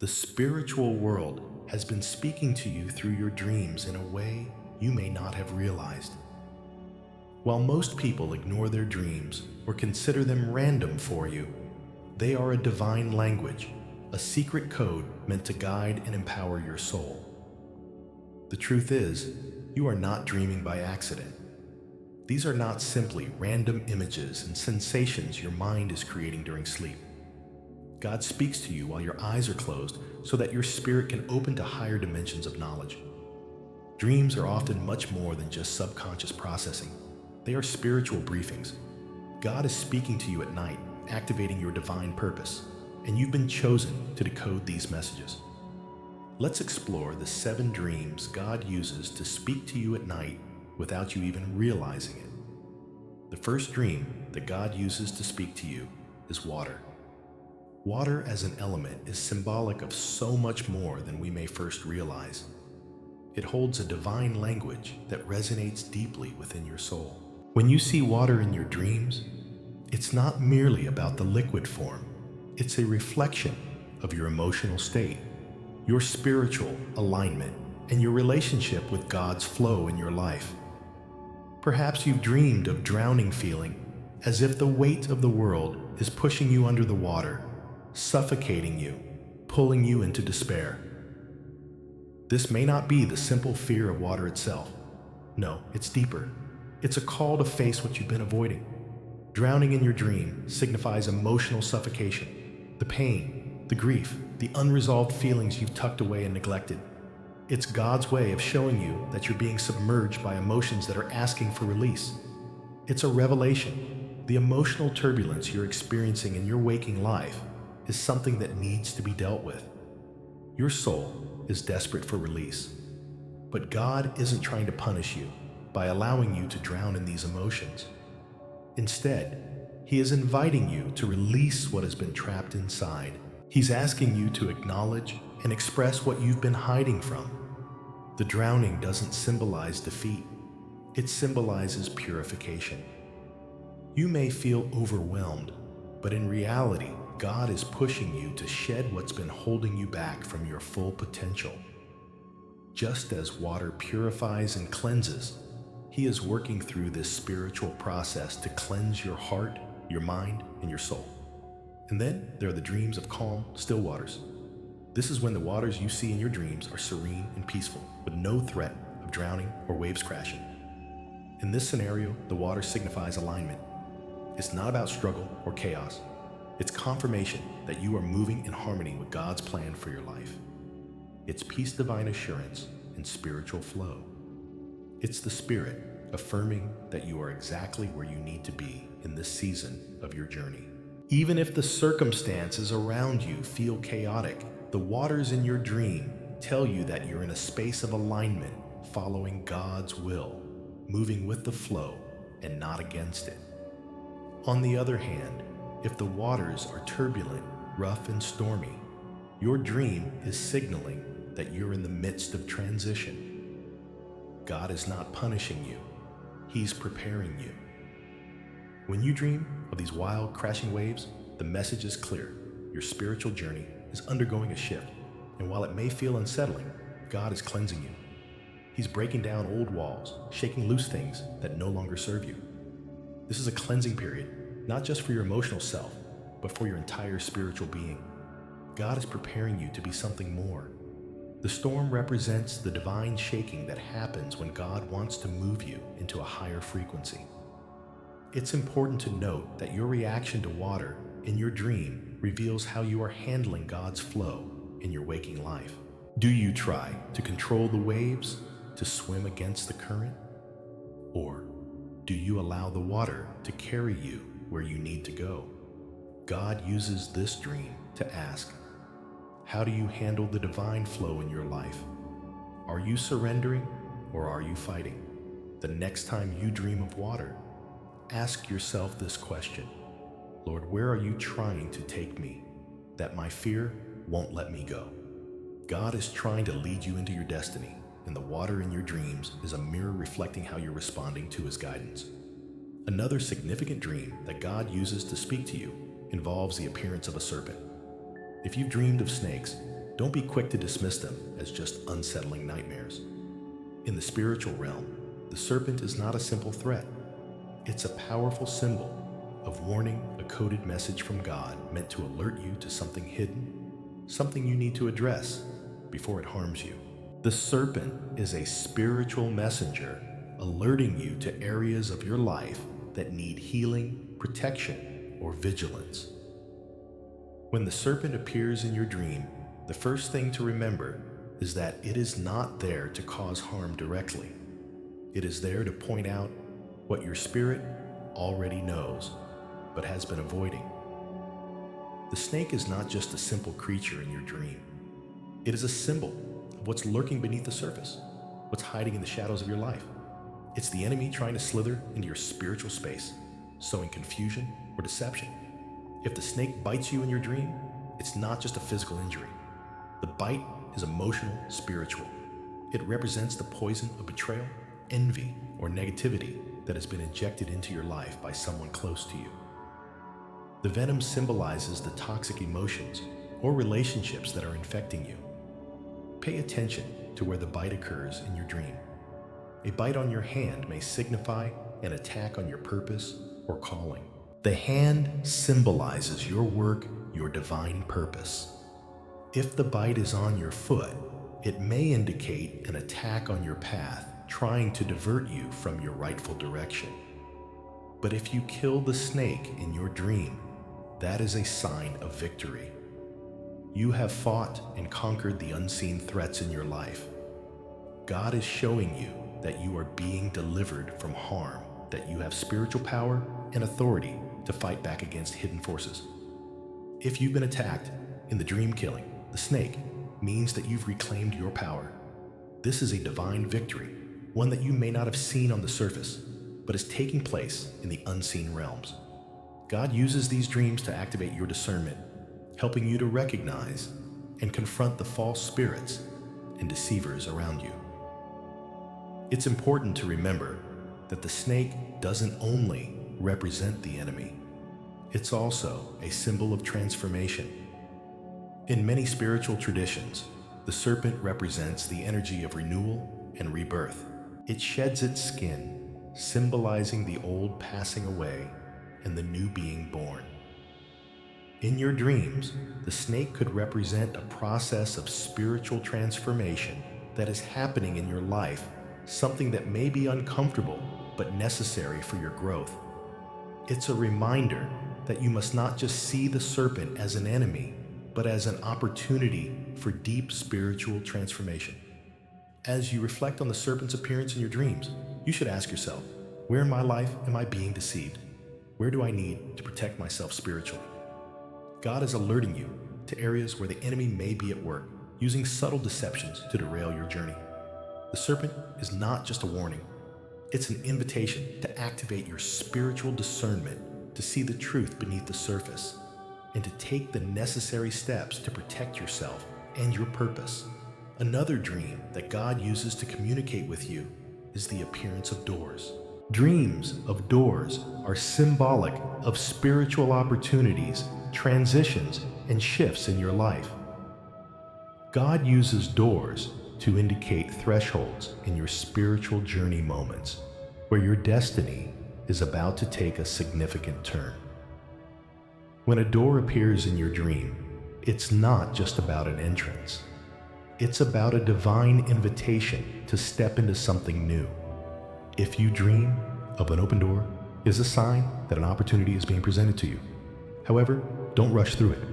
The spiritual world has been speaking to you through your dreams in a way you may not have realized. While most people ignore their dreams or consider them random for you, they are a divine language, a secret code meant to guide and empower your soul. The truth is, you are not dreaming by accident. These are not simply random images and sensations your mind is creating during sleep. God speaks to you while your eyes are closed so that your spirit can open to higher dimensions of knowledge. Dreams are often much more than just subconscious processing. They are spiritual briefings. God is speaking to you at night, activating your divine purpose, and you've been chosen to decode these messages. Let's explore the 7 dreams God uses to speak to you at night without you even realizing it. The first dream that God uses to speak to you is water. Water as an element is symbolic of so much more than we may first realize. It holds a divine language that resonates deeply within your soul. When you see water in your dreams, it's not merely about the liquid form. It's a reflection of your emotional state, your spiritual alignment, and your relationship with God's flow in your life. Perhaps you've dreamed of drowning, feeling as if the weight of the world is pushing you under the water, suffocating you, pulling you into despair. This may not be the simple fear of water itself. No, it's deeper. It's a call to face what you've been avoiding. Drowning in your dream signifies emotional suffocation, the pain, the grief, the unresolved feelings you've tucked away and neglected. It's God's way of showing you that you're being submerged by emotions that are asking for release. It's a revelation. The emotional turbulence you're experiencing in your waking life is something that needs to be dealt with. Your soul is desperate for release, but God isn't trying to punish you by allowing you to drown in these emotions. Instead, He is inviting you to release what has been trapped inside. He's asking you to acknowledge and express what you've been hiding from. The drowning doesn't symbolize defeat. It symbolizes purification. You may feel overwhelmed, but in reality, God is pushing you to shed what's been holding you back from your full potential. Just as water purifies and cleanses, He is working through this spiritual process to cleanse your heart, your mind, and your soul. And then there are the dreams of calm, still waters. This is when the waters you see in your dreams are serene and peaceful, with no threat of drowning or waves crashing. In this scenario, the water signifies alignment. It's not about struggle or chaos. It's confirmation that you are moving in harmony with God's plan for your life. It's peace, divine assurance, and spiritual flow. It's the Spirit affirming that you are exactly where you need to be in this season of your journey. Even if the circumstances around you feel chaotic, the waters in your dream tell you that you're in a space of alignment, following God's will, moving with the flow and not against it. On the other hand, if the waters are turbulent, rough, and stormy, your dream is signaling that you're in the midst of transition. God is not punishing you. He's preparing you. When you dream of these wild, crashing waves, the message is clear. Your spiritual journey is undergoing a shift, and while it may feel unsettling, God is cleansing you. He's breaking down old walls, shaking loose things that no longer serve you. This is a cleansing period, not just for your emotional self, but for your entire spiritual being. God is preparing you to be something more. The storm represents the divine shaking that happens when God wants to move you into a higher frequency. It's important to note that your reaction to water in your dream reveals how you are handling God's flow in your waking life. Do you try to control the waves, to swim against the current? Or do you allow the water to carry you where you need to go? God uses this dream to ask, how do you handle the divine flow in your life? Are you surrendering or are you fighting? The next time you dream of water, ask yourself this question: Lord, where are you trying to take me that my fear won't let me go? God is trying to lead you into your destiny, and the water in your dreams is a mirror reflecting how you're responding to His guidance. Another significant dream that God uses to speak to you involves the appearance of a serpent. If you've dreamed of snakes, Don't be quick to dismiss them as just unsettling nightmares. In the spiritual realm, the serpent is not a simple threat. It's a powerful symbol of warning, a coded message from God meant to alert you to something hidden, something you need to address before it harms you. The serpent is a spiritual messenger alerting you to areas of your life that need healing, protection, or vigilance. When the serpent appears in your dream, the first thing to remember is that it is not there to cause harm directly. It is there to point out what your spirit already knows, but has been avoiding. The snake is not just a simple creature in your dream. It is a symbol of what's lurking beneath the surface, what's hiding in the shadows of your life. It's the enemy trying to slither into your spiritual space, sowing confusion or deception. If the snake bites you in your dream, it's not just a physical injury. The bite is emotional, spiritual. It represents the poison of betrayal, envy, or negativity that has been injected into your life by someone close to you. The venom symbolizes the toxic emotions or relationships that are infecting you. Pay attention to where the bite occurs in your dream. A bite on your hand may signify an attack on your purpose or calling. The hand symbolizes your work, your divine purpose. If the bite is on your foot, it may indicate an attack on your path, trying to divert you from your rightful direction. But if you kill the snake in your dream, that is a sign of victory. You have fought and conquered the unseen threats in your life. God is showing you that you are being delivered from harm, that you have spiritual power and authority to fight back against hidden forces. If you've been attacked in the dream killing, the snake means that you've reclaimed your power. This is a divine victory, one that you may not have seen on the surface, but is taking place in the unseen realms. God uses these dreams to activate your discernment, helping you to recognize and confront the false spirits and deceivers around you. It's important to remember that the snake doesn't only represent the enemy, it's also a symbol of transformation. In many spiritual traditions, the serpent represents the energy of renewal and rebirth. It sheds its skin, symbolizing the old passing away and the new being born. In your dreams, the snake could represent a process of spiritual transformation that is happening in your life, something that may be uncomfortable but necessary for your growth. It's a reminder that you must not just see the serpent as an enemy, but as an opportunity for deep spiritual transformation. As you reflect on the serpent's appearance in your dreams, you should ask yourself, where in my life am I being deceived? Where do I need to protect myself spiritually? God is alerting you to areas where the enemy may be at work, using subtle deceptions to derail your journey. The serpent is not just a warning. It's an invitation to activate your spiritual discernment, to see the truth beneath the surface, and to take the necessary steps to protect yourself and your purpose. Another dream that God uses to communicate with you is the appearance of doors. Dreams of doors are symbolic of spiritual opportunities, transitions, and shifts in your life. God uses doors to indicate thresholds in your spiritual journey moments, where your destiny is about to take a significant turn. When a door appears in your dream, it's not just about an entrance. It's about a divine invitation to step into something new. If you dream of an open door, it is a sign that an opportunity is being presented to you. However, don't rush through it.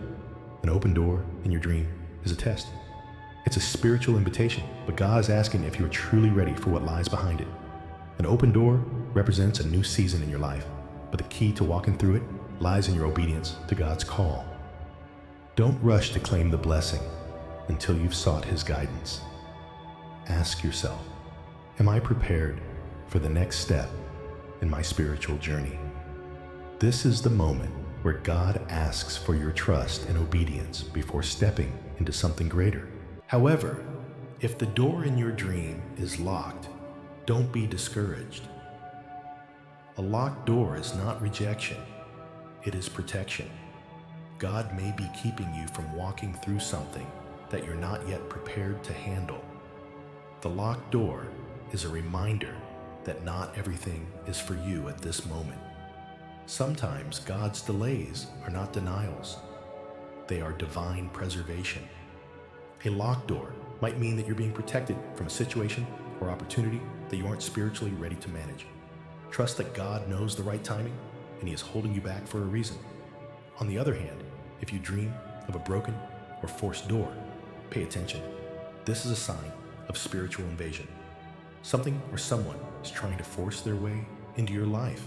An open door in your dream is a test. It's a spiritual invitation, but God is asking if you are truly ready for what lies behind it. An open door represents a new season in your life, but the key to walking through it lies in your obedience to God's call. Don't rush to claim the blessing until you've sought His guidance. Ask yourself, am I prepared for the next step in my spiritual journey? This is the moment where God asks for your trust and obedience before stepping into something greater. However, if the door in your dream is locked, don't be discouraged. A locked door is not rejection, it is protection. God may be keeping you from walking through something that you're not yet prepared to handle. The locked door is a reminder that not everything is for you at this moment. Sometimes God's delays are not denials. They are divine preservation. A locked door might mean that you're being protected from a situation or opportunity that you aren't spiritually ready to manage. Trust that God knows the right timing and He is holding you back for a reason. On the other hand, if you dream of a broken or forced door, pay attention. This is a sign of spiritual invasion. Something or someone is trying to force their way into your life,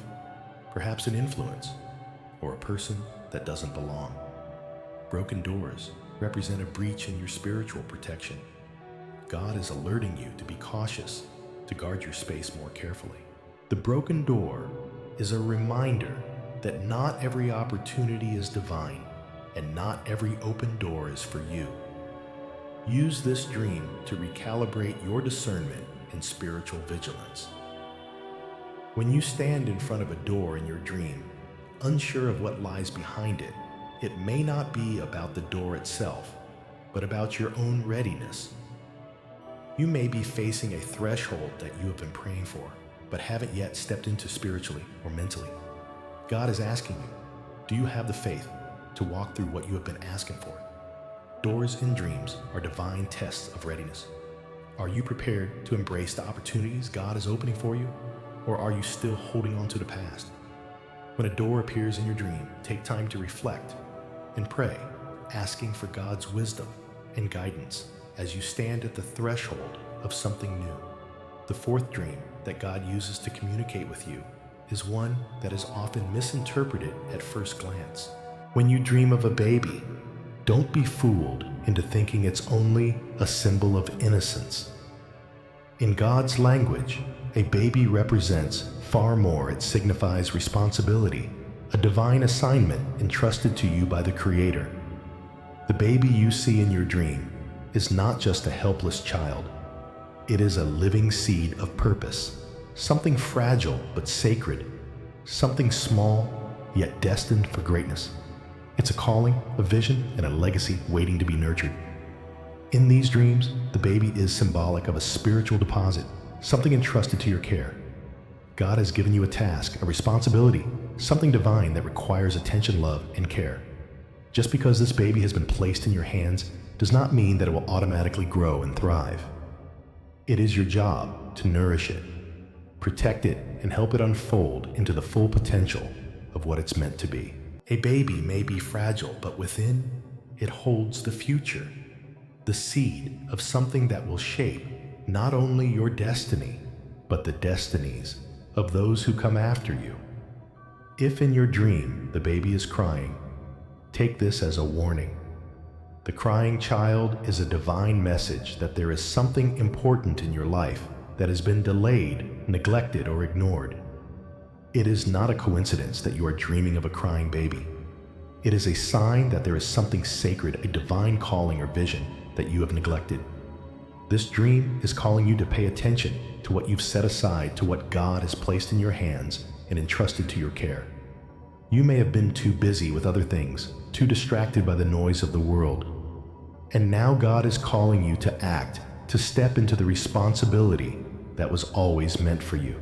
perhaps an influence or a person that doesn't belong. Broken doors represent a breach in your spiritual protection. God is alerting you to be cautious, to guard your space more carefully. The broken door is a reminder that not every opportunity is divine and not every open door is for you. Use this dream to recalibrate your discernment and spiritual vigilance. When you stand in front of a door in your dream, unsure of what lies behind it, it may not be about the door itself, but about your own readiness. You may be facing a threshold that you have been praying for, but haven't yet stepped into spiritually or mentally. God is asking you, do you have the faith to walk through what you have been asking for? Doors in dreams are divine tests of readiness. Are you prepared to embrace the opportunities God is opening for you, or are you still holding on to the past? When a door appears in your dream, take time to reflect and pray, asking for God's wisdom and guidance as you stand at the threshold of something new. The fourth dream that God uses to communicate with you is one that is often misinterpreted at first glance. When you dream of a baby, don't be fooled into thinking it's only a symbol of innocence. In God's language, a baby represents far more. It signifies responsibility, a divine assignment entrusted to you by the Creator. The baby you see in your dream is not just a helpless child. It is a living seed of purpose, something fragile but sacred, something small yet destined for greatness. It's a calling, a vision, and a legacy waiting to be nurtured. In these dreams, the baby is symbolic of a spiritual deposit, something entrusted to your care. God has given you a task, a responsibility, something divine that requires attention, love, and care. Just because this baby has been placed in your hands does not mean that it will automatically grow and thrive. It is your job to nourish it, protect it, and help it unfold into the full potential of what it's meant to be. A baby may be fragile, but within it holds the future, the seed of something that will shape not only your destiny, but the destinies of those who come after you. If in your dream the baby is crying, take this as a warning. The crying child is a divine message that there is something important in your life that has been delayed, neglected, or ignored. It is not a coincidence that you are dreaming of a crying baby. It is a sign that there is something sacred, a divine calling or vision that you have neglected. This dream is calling you to pay attention to what you've set aside, to what God has placed in your hands and entrusted to your care. You may have been too busy with other things, too distracted by the noise of the world. And now God is calling you to act, to step into the responsibility that was always meant for you.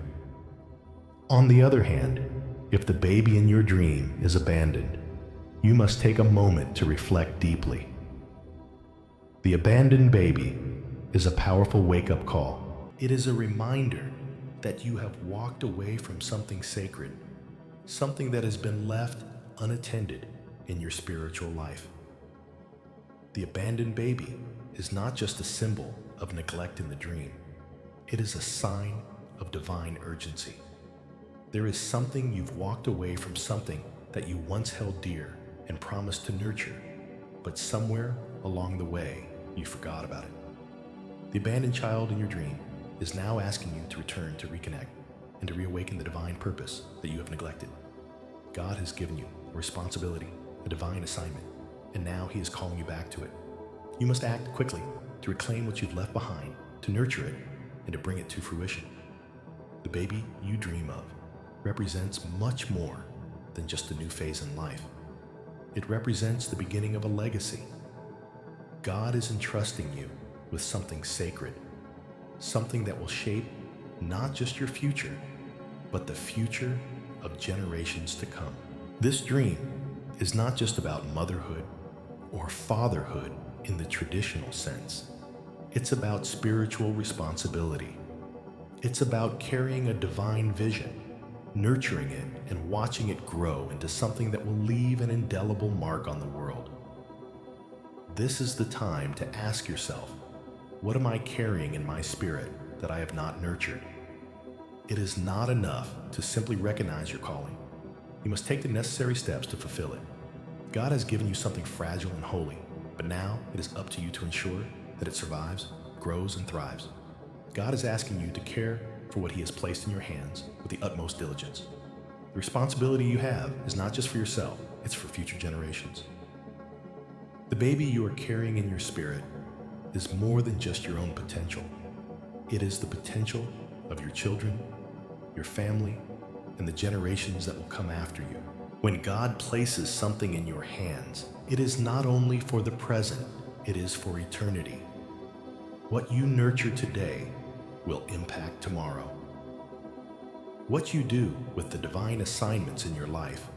On the other hand, if the baby in your dream is abandoned, you must take a moment to reflect deeply. The abandoned baby is a powerful wake-up call. It is a reminder that you have walked away from something sacred, something that has been left unattended in your spiritual life. The abandoned baby is not just a symbol of neglect in the dream. It is a sign of divine urgency. There is something you've walked away from, something that you once held dear and promised to nurture, but somewhere along the way, you forgot about it. The abandoned child in your dream is now asking you to return, to reconnect, and to reawaken the divine purpose that you have neglected. God has given you a responsibility, a divine assignment, and now He is calling you back to it. You must act quickly to reclaim what you've left behind, to nurture it, and to bring it to fruition. The baby you dream of represents much more than just a new phase in life. It represents the beginning of a legacy. God is entrusting you with something sacred, something that will shape not just your future, but the future of generations to come. This dream is not just about motherhood or fatherhood in the traditional sense. It's about spiritual responsibility. It's about carrying a divine vision, nurturing it, and watching it grow into something that will leave an indelible mark on the world. This is the time to ask yourself, what am I carrying in my spirit that I have not nurtured? It is not enough to simply recognize your calling. You must take the necessary steps to fulfill it. God has given you something fragile and holy, but now it is up to you to ensure that it survives, grows, and thrives. God is asking you to care for what He has placed in your hands with the utmost diligence. The responsibility you have is not just for yourself, it's for future generations. The baby you are carrying in your spirit is more than just your own potential. It is the potential of your children, your family, and the generations that will come after you. When God places something in your hands, it is not only for the present, it is for eternity. What you nurture today will impact tomorrow. What you do with the divine assignments in your life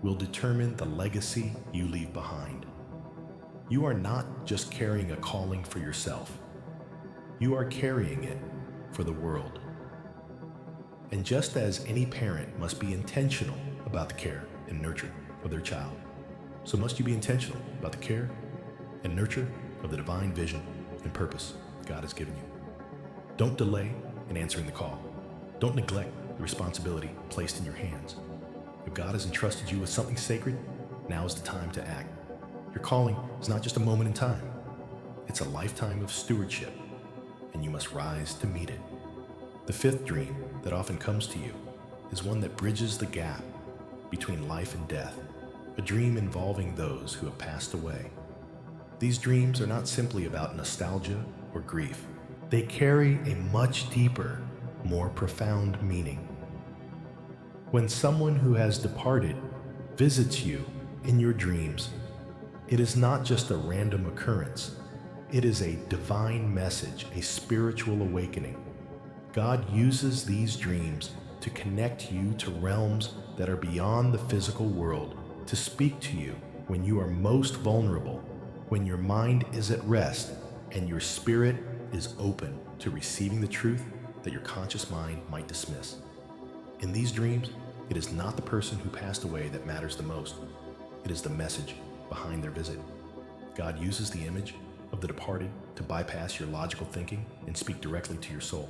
will determine the legacy you leave behind. You are not just carrying a calling for yourself. You are carrying it for the world. And just as any parent must be intentional about the care and nurture of their child, so must you be intentional about the care and nurture of the divine vision and purpose God has given you. Don't delay in answering the call. Don't neglect the responsibility placed in your hands. If God has entrusted you with something sacred, now is the time to act. Your calling is not just a moment in time. It's a lifetime of stewardship, and you must rise to meet it. The fifth dream that often comes to you is one that bridges the gap between life and death, a dream involving those who have passed away. These dreams are not simply about nostalgia or grief. They carry a much deeper, more profound meaning. When someone who has departed visits you in your dreams, it is not just a random occurrence. It is a divine message, a spiritual awakening. God uses these dreams to connect you to realms that are beyond the physical world, to speak to you when you are most vulnerable, when your mind is at rest and your spirit is open to receiving the truth that your conscious mind might dismiss. In these dreams, it is not the person who passed away that matters the most. It is the message behind their visit. God uses the image of the departed to bypass your logical thinking and speak directly to your soul.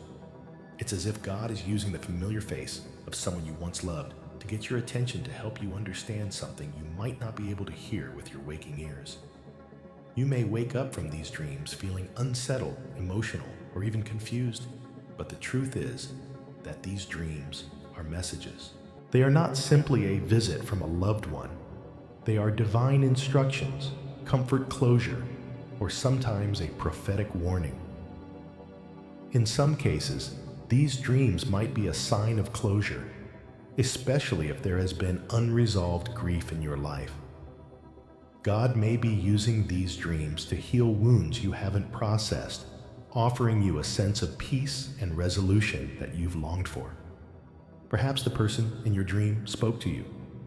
It's as if God is using the familiar face of someone you once loved to get your attention to help you understand something you might not be able to hear with your waking ears. You may wake up from these dreams feeling unsettled, emotional, or even confused, but the truth is that these dreams are messages. They are not simply a visit from a loved one. They are divine instructions, comfort, closure, or sometimes a prophetic warning. In some cases, these dreams might be a sign of closure, especially if there has been unresolved grief in your life. God may be using these dreams to heal wounds you haven't processed, offering you a sense of peace and resolution that you've longed for. Perhaps the person in your dream spoke to you,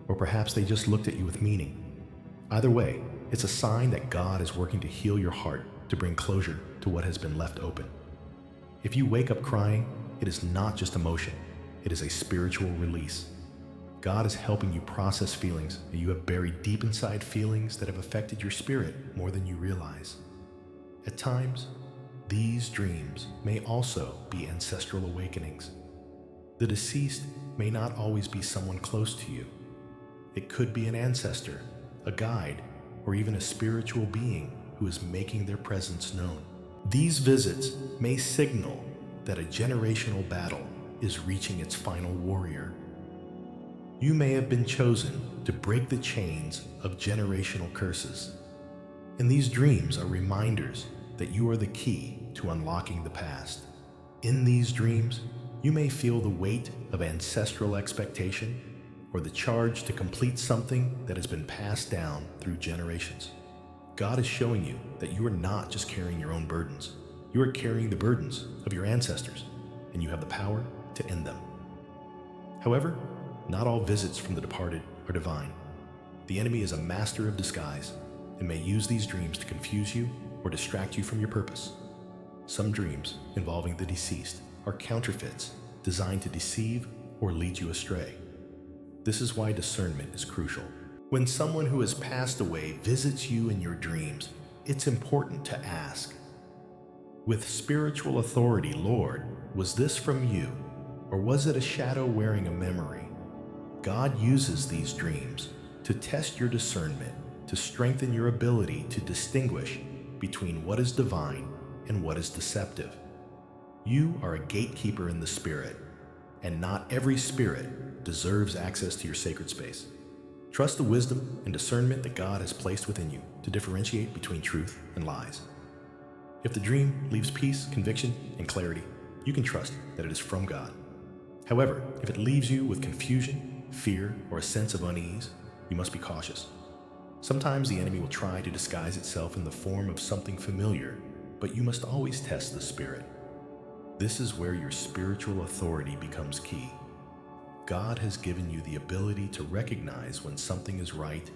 or perhaps they just looked at you with meaning. Either way, it's a sign that God is working to heal your heart, to bring closure to what has been left open. If you wake up crying, it is not just emotion, it is a spiritual release. God is helping you process feelings that you have buried deep inside, feelings that have affected your spirit more than you realize. At times, these dreams may also be ancestral awakenings. The deceased may not always be someone close to you. It could be an ancestor, a guide, or even a spiritual being who is making their presence known. These visits may signal that a generational battle is reaching its final warrior. You may have been chosen to break the chains of generational curses, and these dreams are reminders that you are the key to unlocking the past. In these dreams, you may feel the weight of ancestral expectation or the charge to complete something that has been passed down through generations. God is showing you that you are not just carrying your own burdens. You are carrying the burdens of your ancestors, and you have the power to end them. However, not all visits from the departed are divine. The enemy is a master of disguise and may use these dreams to confuse you or distract you from your purpose. Some dreams involving the deceased are counterfeits designed to deceive or lead you astray. This is why discernment is crucial. When someone who has passed away visits you in your dreams, it's important to ask, with spiritual authority, Lord, was this from you, or was it a shadow wearing a memory? God uses these dreams to test your discernment, to strengthen your ability to distinguish between what is divine and what is deceptive. You are a gatekeeper in the spirit, and not every spirit deserves access to your sacred space. Trust the wisdom and discernment that God has placed within you to differentiate between truth and lies. If the dream leaves peace, conviction, and clarity, you can trust that it is from God. However, if it leaves you with confusion, fear, or a sense of unease, you must be cautious. Sometimes the enemy will try to disguise itself in the form of something familiar, but you must always test the spirit. This is where your spiritual authority becomes key. God has given you the ability to recognize when something is right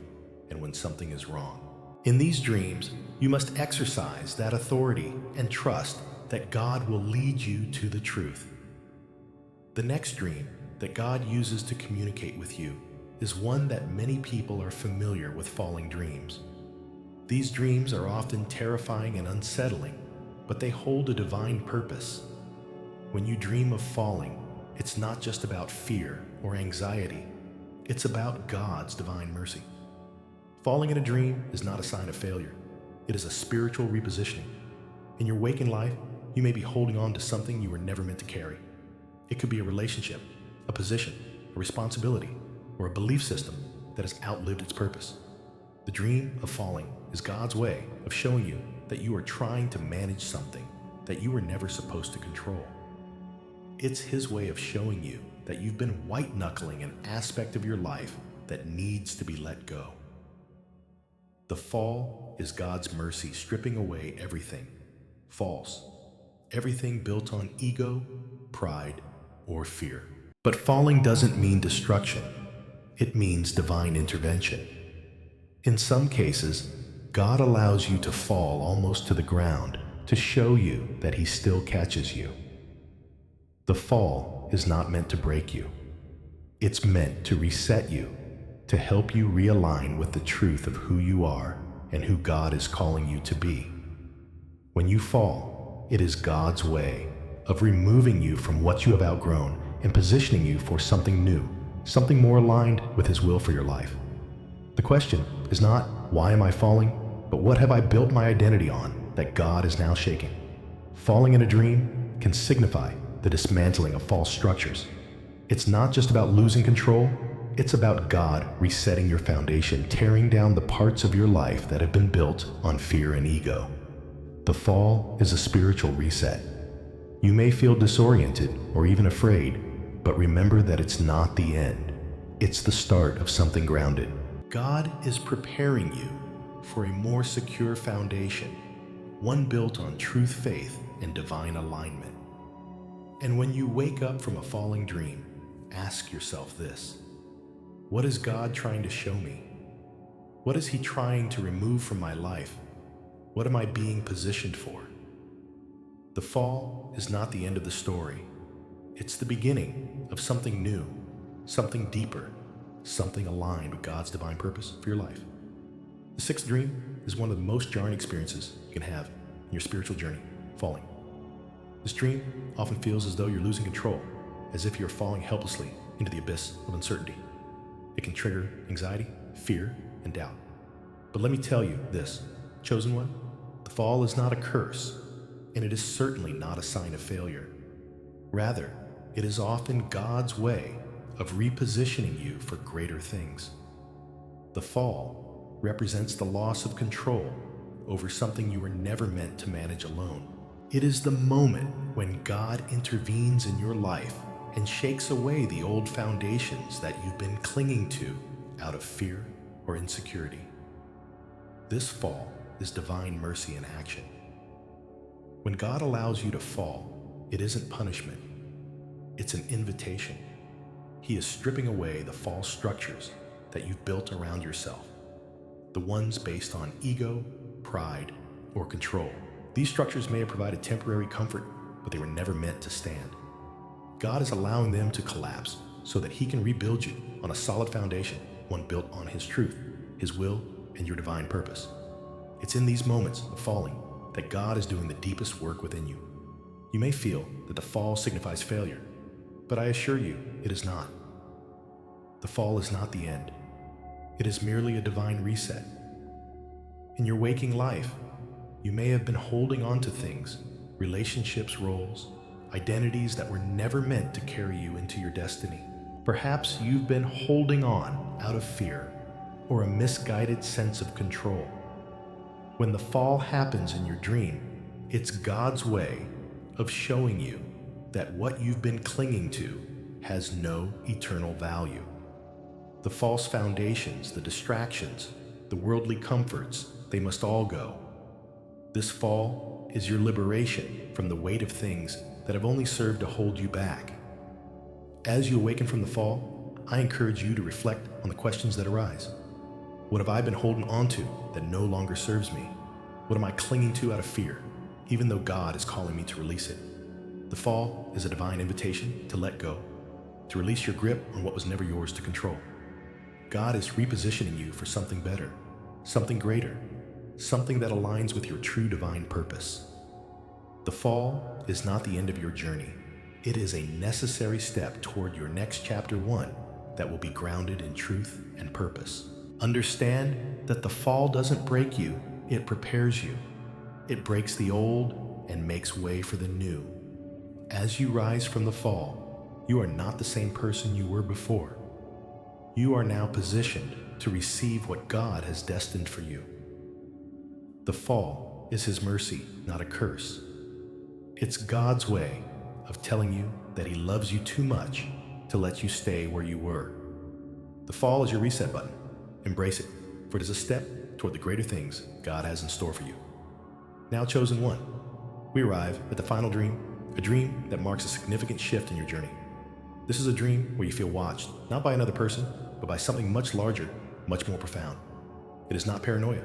and when something is wrong. In these dreams, you must exercise that authority and trust that God will lead you to the truth. The next dream that God uses to communicate with you is one that many people are familiar with falling dreams. These dreams are often terrifying and unsettling, but they hold a divine purpose. When you dream of falling, it's not just about fear or anxiety. It's about God's divine mercy. Falling in a dream is not a sign of failure. It is a spiritual repositioning. In your waking life, you may be holding on to something you were never meant to carry. It could be a relationship, a position, a responsibility, or a belief system that has outlived its purpose. The dream of falling is God's way of showing you that you are trying to manage something that you were never supposed to control. It's His way of showing you that you've been white-knuckling an aspect of your life that needs to be let go. The fall is God's mercy stripping away everything false, everything built on ego, pride, or fear. But falling doesn't mean destruction. It means divine intervention. In some cases, God allows you to fall almost to the ground to show you that He still catches you. The fall is not meant to break you. It's meant to reset you, to help you realign with the truth of who you are and who God is calling you to be. When you fall, it is God's way of removing you from what you have outgrown and positioning you for something new, something more aligned with His will for your life. The question is not, why am I falling, but what have I built my identity on that God is now shaking? Falling in a dream can signify the dismantling of false structures. It's not just about losing control, it's about God resetting your foundation, tearing down the parts of your life that have been built on fear and ego. The fall is a spiritual reset. You may feel disoriented or even afraid, but remember that it's not the end. It's the start of something grounded. God is preparing you for a more secure foundation, one built on truth, faith, and divine alignment. And when you wake up from a falling dream, ask yourself this: what is God trying to show me? What is He trying to remove from my life? What am I being positioned for? The fall is not the end of the story. It's the beginning of something new, something deeper, something aligned with God's divine purpose for your life. The sixth dream is one of the most jarring experiences you can have in your spiritual journey, falling. This dream often feels as though you're losing control, as if you're falling helplessly into the abyss of uncertainty. It can trigger anxiety, fear, and doubt. But let me tell you this, chosen one, the fall is not a curse, and it is certainly not a sign of failure. Rather, it is often God's way of repositioning you for greater things. The fall represents the loss of control over something you were never meant to manage alone. It is the moment when God intervenes in your life and shakes away the old foundations that you've been clinging to out of fear or insecurity. This fall is divine mercy in action. When God allows you to fall, it isn't punishment, it's an invitation. He is stripping away the false structures that you've built around yourself, the ones based on ego, pride, or control. These structures may have provided temporary comfort, but they were never meant to stand. God is allowing them to collapse so that He can rebuild you on a solid foundation, one built on His truth, His will, and your divine purpose. It's in these moments of falling that God is doing the deepest work within you. You may feel that the fall signifies failure, but I assure you it is not. The fall is not the end. It is merely a divine reset. In your waking life, you may have been holding on to things, relationships, roles, identities that were never meant to carry you into your destiny. Perhaps you've been holding on out of fear or a misguided sense of control. When the fall happens in your dream, it's God's way of showing you that what you've been clinging to has no eternal value. The false foundations, the distractions, the worldly comforts, they must all go. This fall is your liberation from the weight of things that have only served to hold you back. As you awaken from the fall, I encourage you to reflect on the questions that arise. What have I been holding on to that no longer serves me? What am I clinging to out of fear, even though God is calling me to release it? The fall is a divine invitation to let go, to release your grip on what was never yours to control. God is repositioning you for something better, something greater, something that aligns with your true divine purpose. The fall is not the end of your journey. It is a necessary step toward your next chapter 1 that will be grounded in truth and purpose. Understand that the fall doesn't break you, it prepares you. It breaks the old and makes way for the new. As you rise from the fall, you are not the same person you were before. You are now positioned to receive what God has destined for you. The fall is His mercy, not a curse. It's God's way of telling you that He loves you too much to let you stay where you were. The fall is your reset button. Embrace it, for it is a step toward the greater things God has in store for you. Now, chosen one, we arrive at the final dream, a dream that marks a significant shift in your journey. This is a dream where you feel watched, not by another person, but by something much larger, much more profound. It is not paranoia,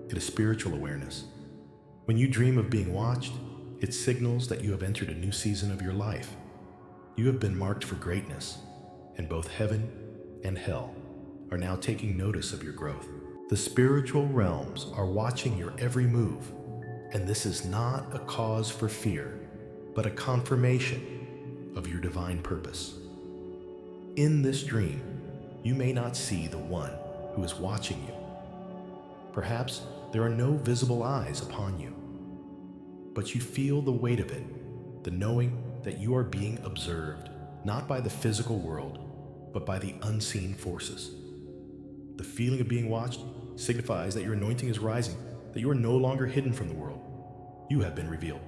it is spiritual awareness. When you dream of being watched, it signals that you have entered a new season of your life. You have been marked for greatness, and both heaven and hell are now taking notice of your growth. The spiritual realms are watching your every move, and this is not a cause for fear, but a confirmation of your divine purpose. In this dream, you may not see the one who is watching you. Perhaps there are no visible eyes upon you, but you feel the weight of it, the knowing that you are being observed, not by the physical world, but by the unseen forces. The feeling of being watched signifies that your anointing is rising, that you are no longer hidden from the world. You have been revealed.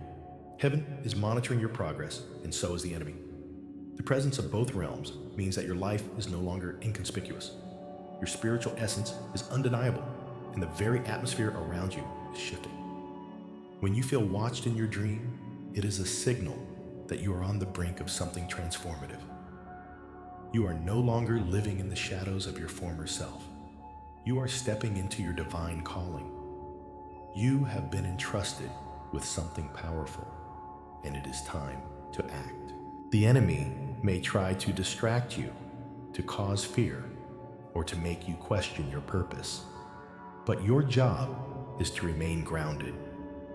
Heaven is monitoring your progress, and so is the enemy. The presence of both realms means that your life is no longer inconspicuous. Your spiritual essence is undeniable, and the very atmosphere around you is shifting. When you feel watched in your dream, it is a signal that you are on the brink of something transformative. You are no longer living in the shadows of your former self. You are stepping into your divine calling. You have been entrusted with something powerful, and it is time to act. The enemy may try to distract you, to cause fear, or to make you question your purpose. But your job is to remain grounded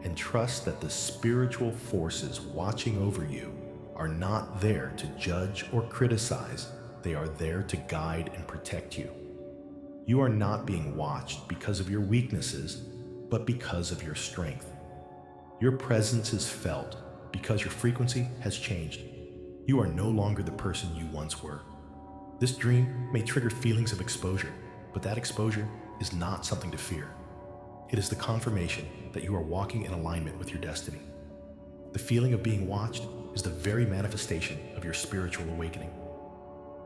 and trust that the spiritual forces watching over you are not there to judge or criticize. They are there to guide and protect you. You are not being watched because of your weaknesses, but because of your strength. Your presence is felt because your frequency has changed. You are no longer the person you once were. This dream may trigger feelings of exposure, but that exposure is not something to fear. It is the confirmation that you are walking in alignment with your destiny. The feeling of being watched is the very manifestation of your spiritual awakening.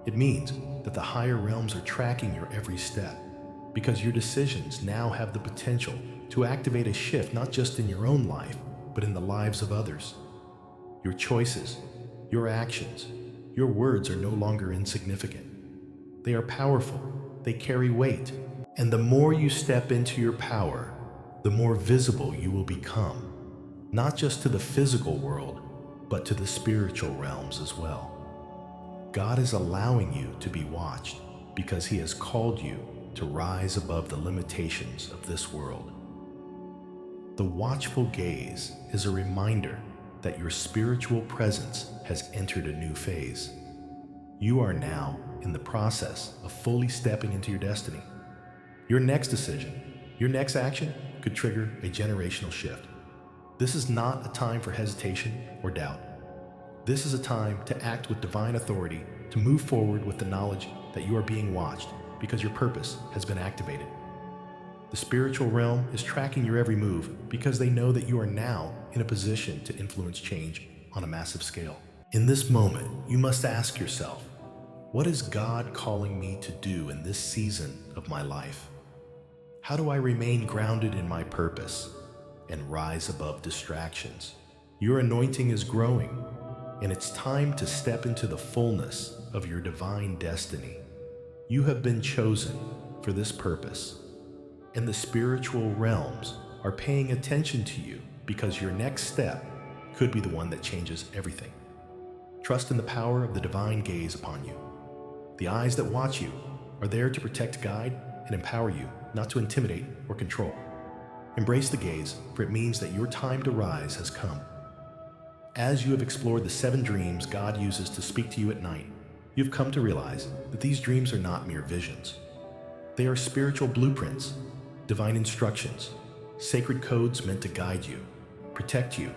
It means that the higher realms are tracking your every step. because your decisions now have the potential to activate a shift not just in your own life, but in the lives of others. Your choices, your actions, your words are no longer insignificant. They are powerful, they carry weight, and the more you step into your power, the more visible you will become, not just to the physical world, but to the spiritual realms as well. God is allowing you to be watched because He has called you to rise above the limitations of this world. The watchful gaze is a reminder that your spiritual presence has entered a new phase. You are now in the process of fully stepping into your destiny. Your next decision, your next action could trigger a generational shift. This is not a time for hesitation or doubt. This is a time to act with divine authority, to move forward with the knowledge that you are being watched because your purpose has been activated. The spiritual realm is tracking your every move because they know that you are now in a position to influence change on a massive scale. In this moment, you must ask yourself, what is God calling me to do in this season of my life? How do I remain grounded in my purpose and rise above distractions? Your anointing is growing, and it's time to step into the fullness of your divine destiny. You have been chosen for this purpose, and the spiritual realms are paying attention to you because your next step could be the one that changes everything. Trust in the power of the divine gaze upon you. The eyes that watch you are there to protect, guide, and empower you, not to intimidate or control. Embrace the gaze, for it means that your time to rise has come. As you have explored the 7 dreams God uses to speak to you at night, you've come to realize that these dreams are not mere visions. They are spiritual blueprints, divine instructions, sacred codes meant to guide you, protect you,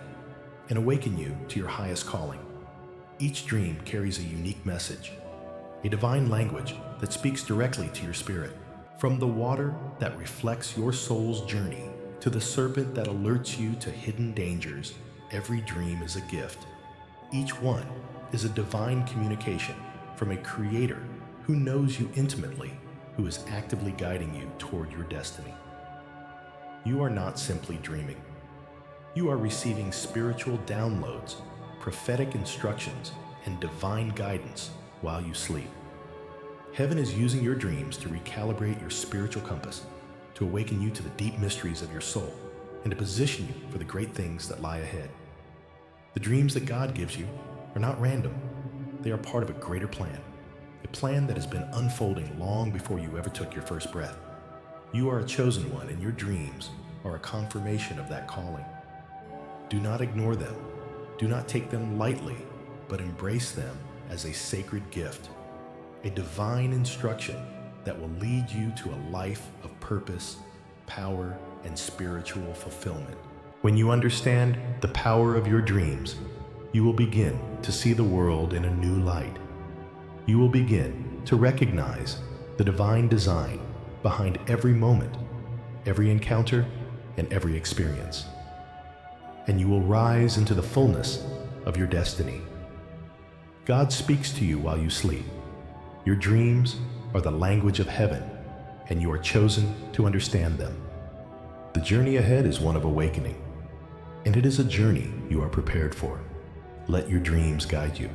and awaken you to your highest calling. Each dream carries a unique message, a divine language that speaks directly to your spirit. From the water that reflects your soul's journey to the serpent that alerts you to hidden dangers, every dream is a gift. Each one is a divine communication from a creator who knows you intimately, who is actively guiding you toward your destiny. You are not simply dreaming. You are receiving spiritual downloads, prophetic instructions, and divine guidance while you sleep. Heaven is using your dreams to recalibrate your spiritual compass, to awaken you to the deep mysteries of your soul, and to position you for the great things that lie ahead. The dreams that God gives you are not random. They are part of a greater plan, a plan that has been unfolding long before you ever took your first breath. You are a chosen one, and your dreams are a confirmation of that calling. Do not ignore them. Do not take them lightly, but embrace them as a sacred gift, a divine instruction that will lead you to a life of purpose, power, and spiritual fulfillment. When you understand the power of your dreams, you will begin to see the world in a new light. You will begin to recognize the divine design behind every moment, every encounter, and every experience. And you will rise into the fullness of your destiny. God speaks to you while you sleep. Your dreams are the language of heaven, and you are chosen to understand them. The journey ahead is one of awakening, and it is a journey you are prepared for. Let your dreams guide you.